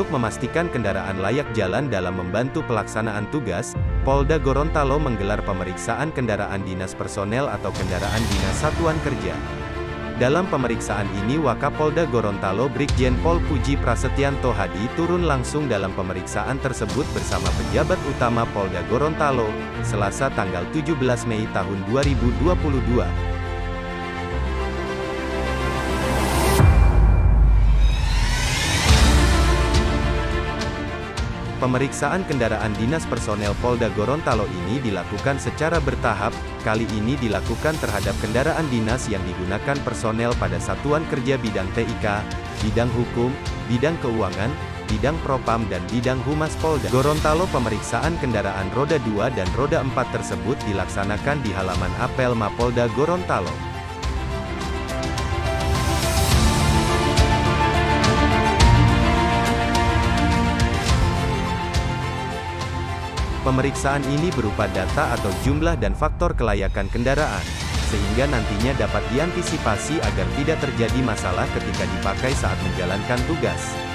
Untuk memastikan kendaraan layak jalan dalam membantu pelaksanaan tugas, Polda Gorontalo menggelar pemeriksaan kendaraan dinas personel atau kendaraan dinas satuan kerja. Dalam pemeriksaan ini Wakapolda Gorontalo Brigjen Pol Puji Prasetyanto Hadi turun langsung dalam pemeriksaan tersebut bersama pejabat utama Polda Gorontalo, Selasa tanggal 17 Mei tahun 2022. Pemeriksaan kendaraan dinas personel Polda Gorontalo ini dilakukan secara bertahap, kali ini dilakukan terhadap kendaraan dinas yang digunakan personel pada satuan kerja bidang TIK, bidang hukum, bidang keuangan, bidang propam dan bidang humas Polda Gorontalo. Pemeriksaan kendaraan roda 2 dan roda 4 tersebut dilaksanakan di halaman apel Mapolda Gorontalo. Pemeriksaan ini berupa data atau jumlah dan faktor kelayakan kendaraan, sehingga nantinya dapat diantisipasi agar tidak terjadi masalah ketika dipakai saat menjalankan tugas.